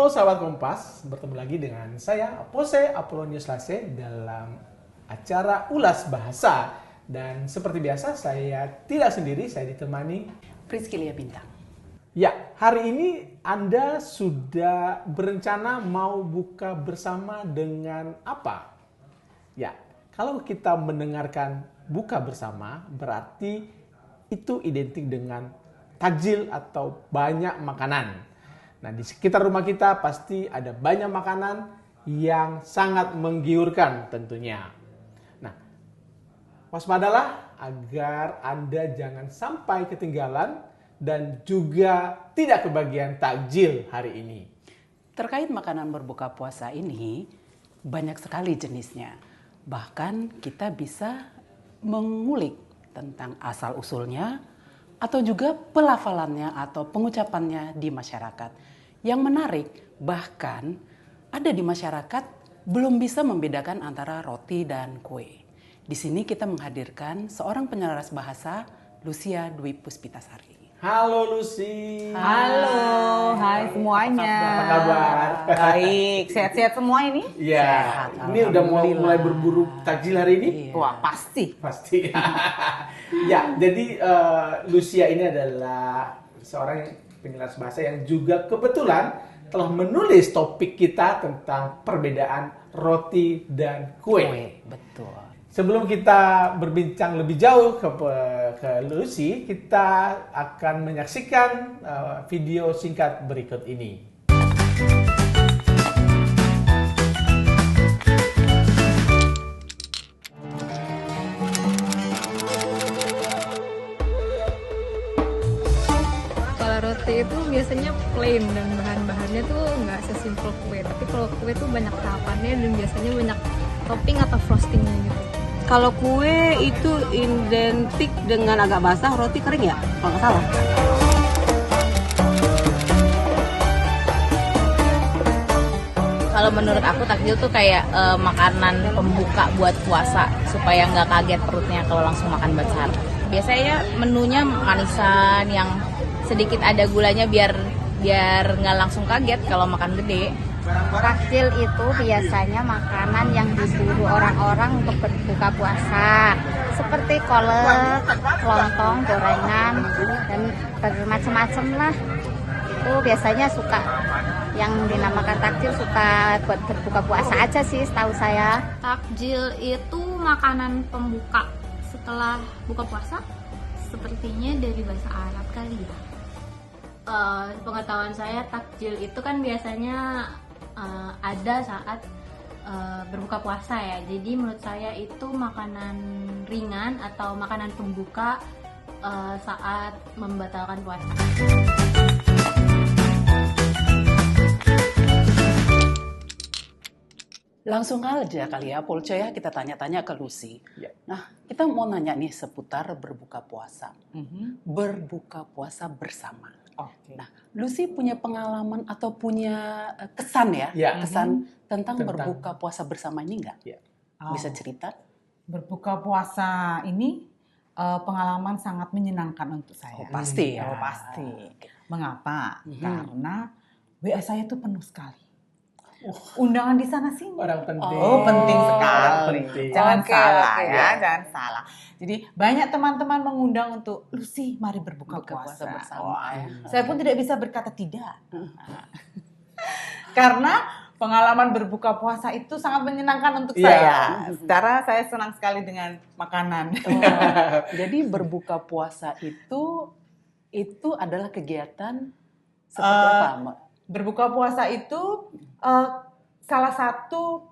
Halo sahabat Kompas, bertemu lagi dengan saya Apose Apolonius Lase dalam acara Ulas Bahasa. Dan seperti biasa saya tidak sendiri, saya ditemani Priscilia Bintang. Ya, hari ini Anda sudah berencana mau buka bersama dengan apa? Ya, kalau kita mendengarkan buka bersama berarti itu identik dengan takjil atau banyak makanan. Nah, di sekitar rumah kita pasti ada banyak makanan yang sangat menggiurkan tentunya. Nah, waspadalah agar Anda jangan sampai ketinggalan dan juga tidak kebagian takjil hari ini. Terkait makanan berbuka puasa ini, banyak sekali jenisnya. Bahkan kita bisa mengulik tentang asal-usulnya atau juga pelafalannya atau pengucapannya di masyarakat. Yang menarik, bahkan ada di masyarakat belum bisa membedakan antara roti dan kue. Di sini kita menghadirkan seorang penyelaras bahasa, Lucia Dwi Puspitasari. Halo Lucy. Halo, hai semuanya. Apa kabar? Baik, sehat-sehat semua ini? Iya, Sehat, ini udah mulai alhamdulillah. berburu takjil hari ini? Iya. Wah, pasti. Pasti. Ya, jadi Lucia ini adalah seorang penyelaras bahasa yang juga kebetulan telah menulis topik kita tentang perbedaan roti dan kue. Betul. Sebelum kita berbincang lebih jauh ke Lucy, kita akan menyaksikan video singkat berikut ini. Kalau roti itu biasanya plain dan bahan-bahannya tuh nggak sesimpel kue. Tapi kalau kue tuh banyak tahapannya dan biasanya banyak topping atau frostingnya gitu. Kalau kue itu identik dengan agak basah, roti kering ya? Kalau nggak salah. Kalau menurut aku takjil tuh kayak makanan pembuka buat puasa supaya nggak kaget perutnya kalau langsung makan besar. Biasanya menunya manisan yang sedikit ada gulanya biar nggak langsung kaget kalau makan gede. Takjil itu biasanya makanan yang diburu orang-orang untuk berbuka puasa, seperti kolak, lontong, gorengan, dan bermacam-macam lah. Itu biasanya suka yang dinamakan takjil suka buat berbuka puasa aja sih, setahu saya. Takjil itu makanan pembuka setelah buka puasa. Sepertinya dari bahasa Arab kali ya. Pengetahuan saya takjil itu kan biasanya ada saat berbuka puasa ya. Jadi menurut saya itu makanan ringan atau makanan pembuka saat membatalkan puasa. Langsung aja kali ya, Polco ya, kita tanya-tanya ke Lucy. Ya. Nah, kita mau nanya nih seputar berbuka puasa. Berbuka puasa bersama. Oke. Nah, Lucy punya pengalaman atau punya kesan ya? Ya. Kesan tentang Tentang. berbuka puasa bersama ini nggak? Ya. Bisa cerita? Berbuka puasa ini pengalaman sangat menyenangkan untuk saya. Oh, pasti ya. Oh, pasti. Mengapa? Mhm. Karena WA saya itu penuh sekali. Undangan di sana sini. Orang penting. Oh, penting sekali. Orang penting. Jangan Oke, salah oke. ya, jangan salah. Jadi banyak teman-teman mengundang untuk Lucy, mari berbuka Buka puasa puasa. bersama. Wah, saya pun tidak bisa berkata tidak. Karena pengalaman berbuka puasa itu sangat menyenangkan untuk Iya. saya. Secara saya senang sekali dengan makanan. Jadi berbuka puasa itu adalah kegiatan seperti apa, Mbak? Berbuka puasa itu salah satu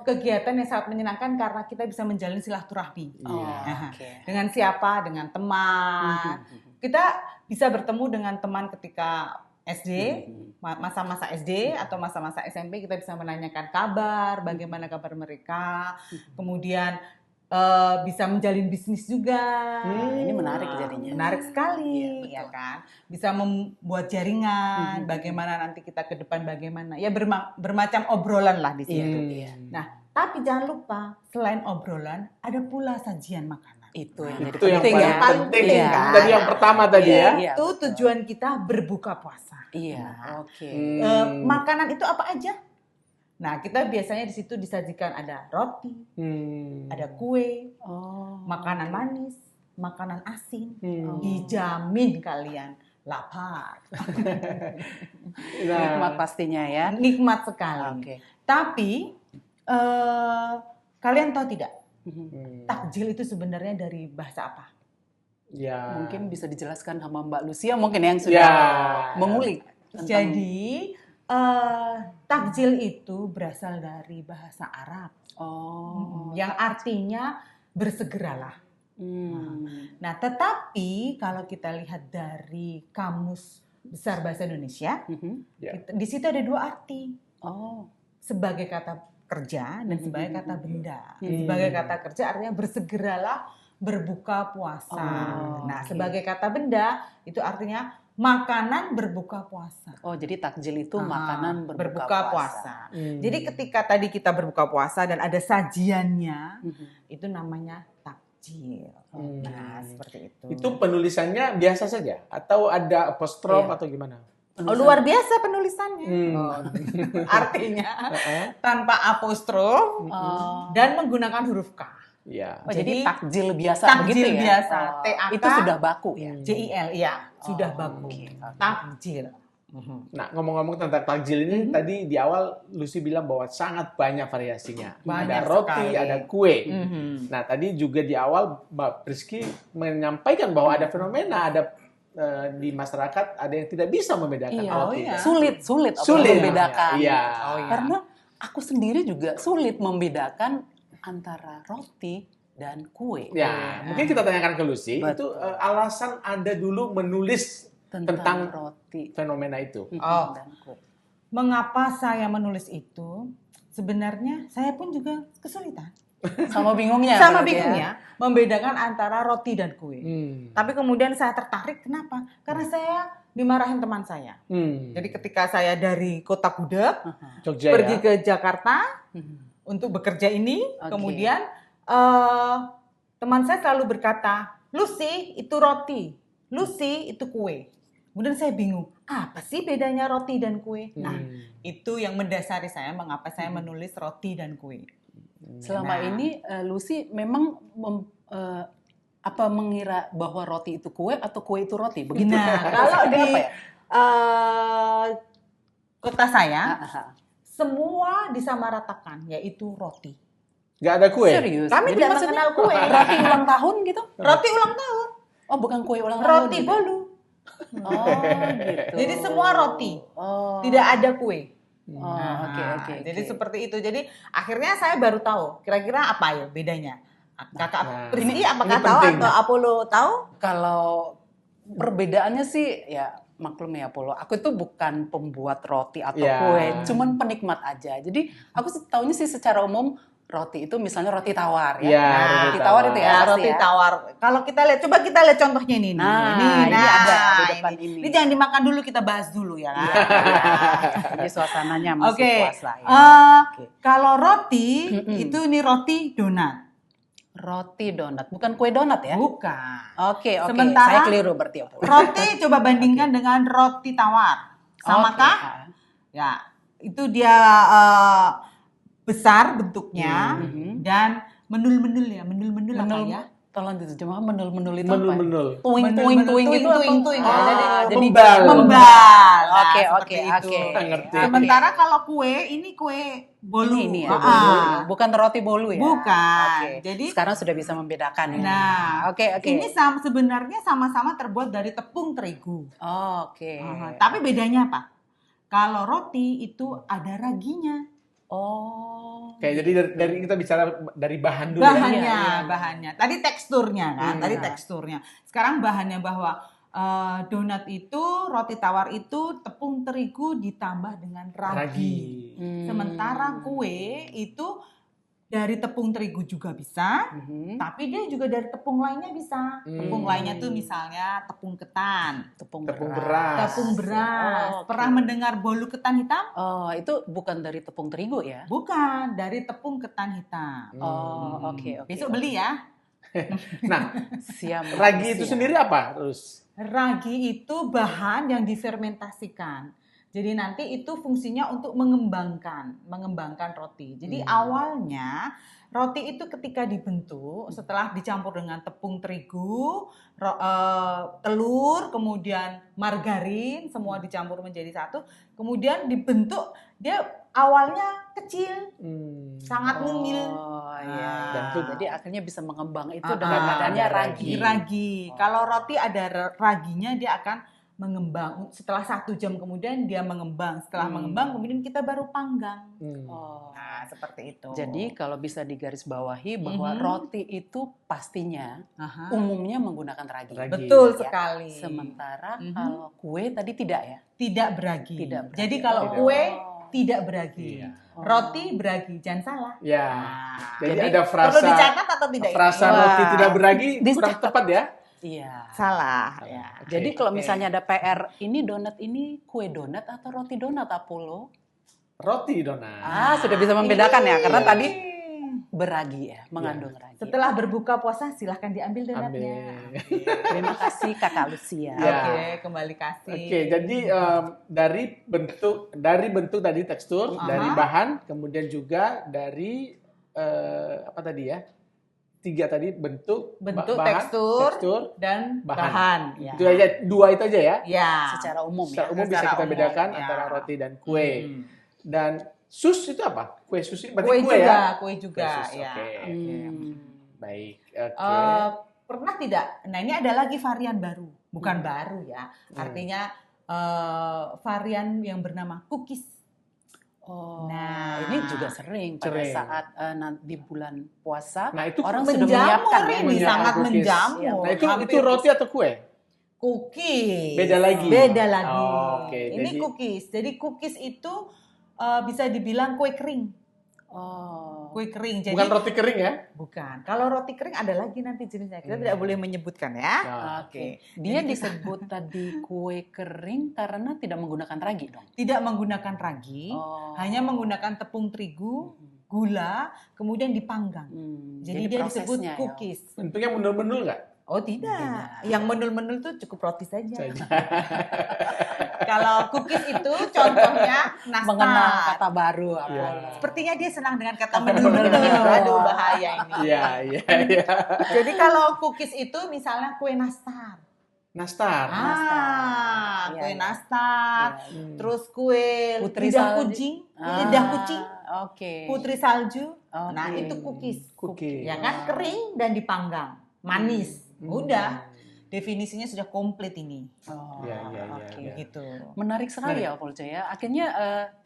kegiatan yang sangat menyenangkan karena kita bisa menjalin silaturahmi. Oh, Nah, oke. dengan siapa? Dengan teman. Kita bisa bertemu dengan teman ketika SD, masa-masa SD atau masa-masa SMP, kita bisa menanyakan kabar, bagaimana kabar mereka. Kemudian bisa menjalin bisnis juga. Ini menarik jadinya. Menarik sekali, Iya, betul. ya kan? Bisa membuat jaringan, bagaimana nanti kita ke depan bagaimana. Ya bermacam obrolan lah di situ. Iya. Nah, tapi jangan lupa selain obrolan ada pula sajian makanan. Itu yang jadi Itu yang penting paling ya. penting. Iya. Tadi yang pertama tadi ya. Iya, Itu betul. tujuan kita berbuka puasa. Iya, Nah, oke. makanan itu apa aja? Nah, kita biasanya di situ disajikan ada roti, ada kue, Oh. makanan manis, makanan asin. Hmm. Dijamin kalian lapar. Nikmat pastinya ya. Nikmat sekali. Oke. Tapi kalian tahu tidak? Hmm. Takjil itu sebenarnya dari bahasa apa? Ya. Mungkin bisa dijelaskan sama Mbak Lucia mungkin yang sudah Ya. mengulik. tentang- Jadi takjil itu berasal dari bahasa Arab yang artinya bersegeralah. Nah, tetapi kalau kita lihat dari Kamus Besar Bahasa Indonesia, Ya. di situ ada dua arti. Oh. Sebagai kata kerja dan sebagai kata benda. Sebagai kata kerja artinya bersegeralah berbuka puasa. Nah, oke. sebagai kata benda itu artinya makanan berbuka puasa. Oh, jadi takjil itu makanan berbuka puasa. Jadi ketika tadi kita berbuka puasa dan ada sajiannya, itu namanya takjil. Nah, seperti itu. Itu penulisannya biasa saja atau ada apostrof Iya. atau gimana? Oh, luar biasa penulisannya. Oh. Artinya tanpa apostrof dan menggunakan huruf K. Ya. Oh, jadi takjil biasa takjil begitu ya? biasa, Oh, TAK. itu sudah baku ya? JIL, iya, sudah baku. oke. Takjil. Nah, ngomong-ngomong tentang takjil ini tadi di awal Lucy bilang bahwa sangat banyak variasinya. Banyak ada roti, sekali. ada kue. Mhm. Nah, tadi juga di awal Mbak Priski menyampaikan bahwa ada fenomena, ada di masyarakat ada yang tidak bisa membedakan Iya. roti. Oh, iya. Sulit Sulit membedakan. Iya. Oh, iya. Karena aku sendiri juga sulit membedakan antara roti dan kue. Ya, mungkin kita tanyakan ke Lucy, Betul. itu alasan Anda dulu menulis tentang roti fenomena itu. Oh. dan kue. Mengapa saya menulis itu? Sebenarnya saya pun juga kesulitan. Sama bingungnya. Sama berarti ya? bingungnya membedakan antara roti dan kue. Tapi kemudian saya tertarik, kenapa? Karena saya dimarahin teman saya. Jadi ketika saya dari Kota Gudeg Jogja pergi ya. ke Jakarta untuk bekerja ini, Oke. kemudian teman saya selalu berkata, Lucy itu roti, Lucy itu kue. Kemudian saya bingung, apa sih bedanya roti dan kue? Nah, itu yang mendasari saya mengapa saya menulis roti dan kue. Selama Nah. ini Lucy memang mengira bahwa roti itu kue atau kue itu roti? Begitu. Nah, kalau Seperti di apa ya? kota saya, Aha. semua disamaratakan, yaitu roti. Nggak ada kue. Serius? Kami Jadi tidak maksudnya mengenal kue. Roti ulang tahun gitu? Roti ulang tahun, Oh, bukan kue ulang tahun. roti gitu? bolu. Oh, gitu. Jadi semua roti, Oh. tidak ada kue. Oh, Nah, oke. Jadi seperti itu. Jadi akhirnya saya baru tahu kira-kira apa ya bedanya. Kakak Nah, Priski ini apakah tahu penting. atau Apollo tahu? Kalau perbedaannya sih ya maklum ya Polo. Aku itu bukan pembuat roti atau Ya. kue, cuman penikmat aja. Jadi aku taunya sih secara umum roti itu misalnya roti tawar ya. Ya, Nah, roti roti tawar itu ya, Ya, pasti roti ya. tawar. Kalau kita lihat, coba kita lihat contohnya ini. Nah, ini ada di depan ini. Ini jangan dimakan dulu, kita bahas dulu ya. kan? Jadi suasananya masih Oke. puasa ya. Oke. Kalau roti itu ini roti donat. Roti donat, bukan kue donat ya? Bukan. Oke. Sementara- Saya keliru berarti ya, Polo. Roti coba bandingkan dengan roti tawar. Samakah? Oke. Ya, itu dia besar bentuknya dan menul-menul ya. Menul-menul apa Menul, ya? tolong diterjemah menul-menul itu apa? Menul-menul. Tuing-tuing gitu atau? tuing-tuing ya. Oh, Jadi membal. membal. Nah, Oke, seperti oke, itu. oke. Ngerti. Sementara kalau kue, ini kue bolu. Ini ya, Ah, bolu ya. Bukan roti bolu ya? Bukan. Oke. Jadi- sekarang sudah bisa membedakan ya. Nah, oke. ini sebenarnya sama-sama terbuat dari tepung terigu. Oh, oke. Tapi bedanya apa? Kalau roti itu ada raginya. Oh. Oke, jadi dari kita bicara dari bahan dulu Bahannya, ya. bahannya. Tadi teksturnya kan, tadi teksturnya. Sekarang bahannya bahwa donat itu, roti tawar itu tepung terigu ditambah dengan ragi. Sementara kue itu dari tepung terigu juga bisa, tapi dia juga dari tepung lainnya bisa. Tepung lainnya tuh misalnya tepung ketan, Tepung Tepung beras. beras. tepung beras. Oh, oke. Pernah mendengar bolu ketan hitam? Oh, itu bukan dari tepung terigu ya? Bukan, dari tepung ketan hitam. Oh, oke. Besok beli ya. Nah, Siam ragi itu manusia. sendiri apa terus? Ragi itu bahan yang difermentasikan. Jadi nanti itu fungsinya untuk mengembangkan roti. Jadi awalnya roti itu ketika dibentuk setelah dicampur dengan tepung terigu, telur, kemudian margarin, semua dicampur menjadi satu. Kemudian dibentuk, dia awalnya kecil, sangat mungil. Oh iya. Dan itu Jadi akhirnya bisa mengembang itu dengan adanya ada ragi. Ragi. Kalau roti ada raginya, dia akan mengembang. Setelah 1 jam kemudian dia mengembang. Setelah mengembang kemudian kita baru panggang. Oh. Nah, seperti itu. Jadi kalau bisa digarisbawahi bahwa roti itu pastinya umumnya menggunakan ragi. betul Ya. sekali. Sementara kalau kue tadi tidak ya? Tidak beragi. Tidak beragi. Jadi kalau Tidak. kue tidak beragi. Iya. Roti beragi, jangan salah. Ya. Nah, Jadi jadi ada frasa perlu dicatat atau tidak? frasa ini? roti tidak beragi kurang Dicatat. tepat ya. Iya. Salah. Ya. Jadi kalau Oke. misalnya ada PR, ini donat ini kue donat atau roti donat Apollo? Roti donat. Sudah bisa membedakan ya, karena Ini. tadi beragi ya, mengandung ragi. Setelah berbuka puasa silahkan diambil donatnya. Ambil. Terima kasih Kakak Lucia. Ya. Oke, kembali kasih. Oke, jadi dari bentuk tadi tekstur, dari bahan, kemudian juga dari apa tadi ya? 3 tadi bentuk, Bentuk, bahan, tekstur, dan bahan. Ya. Itu aja, 2 itu aja ya. Ya. Secara umum Secara ya. umum bisa Secara kita umum, bedakan ya. antara roti dan kue. Dan sus itu apa? Kue sus itu berarti Kue kue juga, ya? kue juga. Kue sus, Ya. oke. Baik, oke. Pernah tidak? Nah, ini ada lagi varian baru, bukan baru ya. Artinya varian yang bernama cookies. Oh, Nah, ini juga sering pada Sering. saat di bulan puasa Nah, itu orang sudah Menjamur menyiapkan ya. ini, sangat cookies. menjamur. Nah, itu Hampir roti atau kue? cookies. Beda lagi. Beda lagi. Oh, oke. Ini Jadi- cookies. Jadi cookies itu bisa dibilang kue kering. Oh. Kue kering. Jadi Bukan roti kering ya? bukan. Kalau roti kering ada lagi nanti jenisnya. Kita tidak boleh menyebutkan ya. Nah, Oke. Dia disebut tadi kue kering karena tidak menggunakan ragi dong. Tidak menggunakan ragi, Oh. hanya menggunakan tepung terigu, gula, kemudian dipanggang. Jadi dia disebut prosesnya ya. cookies. bentuknya menul-menul nggak? Oh tidak, yang menul-menul itu cukup roti saja. Kalau cookies itu contohnya Mengenal nastar. kata baru. Iya. Sepertinya dia senang dengan kata menul-menul. Aduh bahaya ini. Iya, iya, iya. Jadi kalau cookies itu misalnya kue nastar. Nastar. Iya, Kue iya. nastar. Iya. Terus kue Putri lidah salju. kucing, lidah kucing, Oke. putri salju. Nah Oke. itu cookies. Cookies. Ya kan kering dan dipanggang, manis. Udah, definisinya sudah komplit ini. Oh, Iya, iya, iya, oke. iya. Gitu. Menarik sekali ya Polce ya. Akhirnya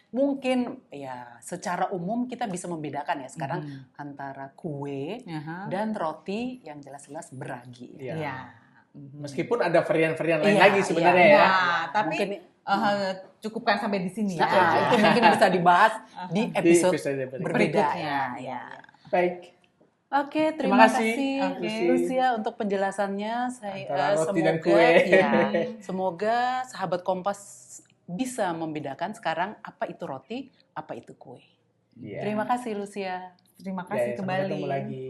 mungkin ya secara umum kita bisa membedakan ya sekarang antara kue Aha. dan roti yang jelas-jelas beragi. Iya. Iya. Meskipun ada varian-varian lain Iya, lagi sebenarnya iya. ya. Nah, tapi Mungkin- cukupkan sampai di sini Nah, ya. itu mungkin bisa dibahas di episode episode berbeda berikutnya. ya. Baik. Oke, Terima terima kasih, kasih Lucy. Lucia untuk penjelasannya. Antara roti semoga dan kue. ya, semoga sahabat Kompas bisa membedakan sekarang apa itu roti, apa itu kue. Iya. Terima kasih Lucia. Terima Ya, kasih sampai kembali. ketemu lagi.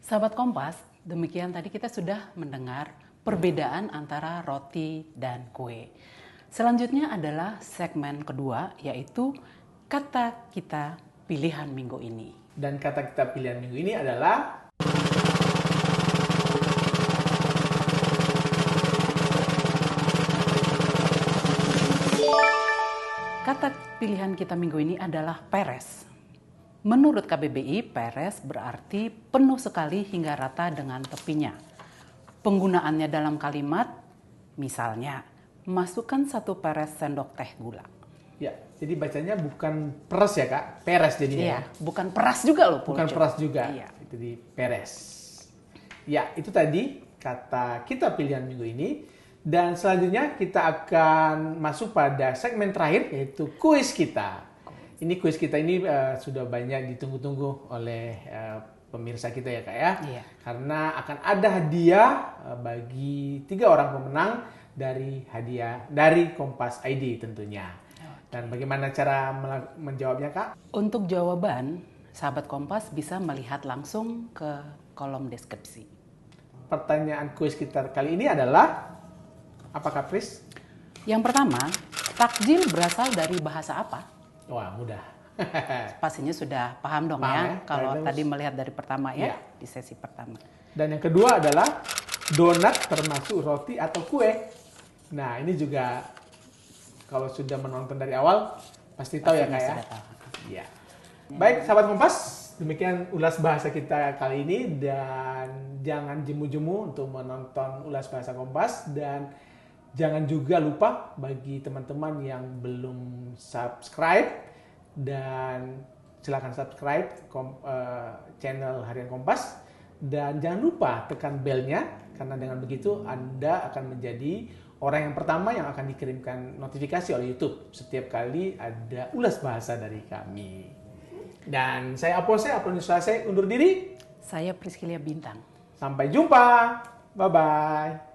Sahabat Kompas, demikian tadi kita sudah mendengar perbedaan antara roti dan kue. Selanjutnya adalah segmen kedua, yaitu kata kita pilihan minggu ini. Dan kata kita pilihan minggu ini adalah Kata pilihan kita minggu ini adalah peres. Menurut KBBI, peres berarti penuh sekali hingga rata dengan tepinya. Penggunaannya dalam kalimat, misalnya, masukkan 1 peres sendok teh gula. ya, jadi bacanya bukan peres ya Kak, peres jadinya. Iya, bukan peras juga loh. Bukan Puljo. peras juga. Iya. Itu di peres. Ya, itu tadi kata kita pilihan minggu ini. Dan selanjutnya kita akan masuk pada segmen terakhir yaitu kuis kita. Ini kuis kita ini sudah banyak ditunggu-tunggu oleh pemirsa kita ya Kak ya. Iya. Karena akan ada hadiah bagi 3 orang pemenang dari hadiah dari Kompas ID tentunya. Dan bagaimana cara menjawabnya, Kak? Untuk jawaban, sahabat Kompas bisa melihat langsung ke kolom deskripsi. Pertanyaan kuis kita kali ini adalah, apakah Pris? Yang pertama, takjil berasal dari bahasa apa? Wah, mudah. Pastinya sudah paham dong Paham ya, ya, kalau terus. tadi melihat dari pertama ya, Iya. di sesi pertama. Dan yang kedua adalah, donat termasuk roti atau kue. Nah, ini juga kalau sudah menonton dari awal, pasti tahu ya, Pastinya Kak ya? sudah tahu. Iya. Baik, sahabat Kompas, demikian ulas bahasa kita kali ini, dan jangan jemu-jemu untuk menonton ulas bahasa Kompas, dan jangan juga lupa bagi teman-teman yang belum subscribe, dan silakan subscribe channel Harian Kompas, dan jangan lupa tekan belnya, karena dengan begitu Anda akan menjadi orang yang pertama yang akan dikirimkan notifikasi oleh YouTube setiap kali ada ulas bahasa dari kami. Dan saya Apose, undur diri. Saya Priscilia Bintang. Sampai jumpa. Bye-bye.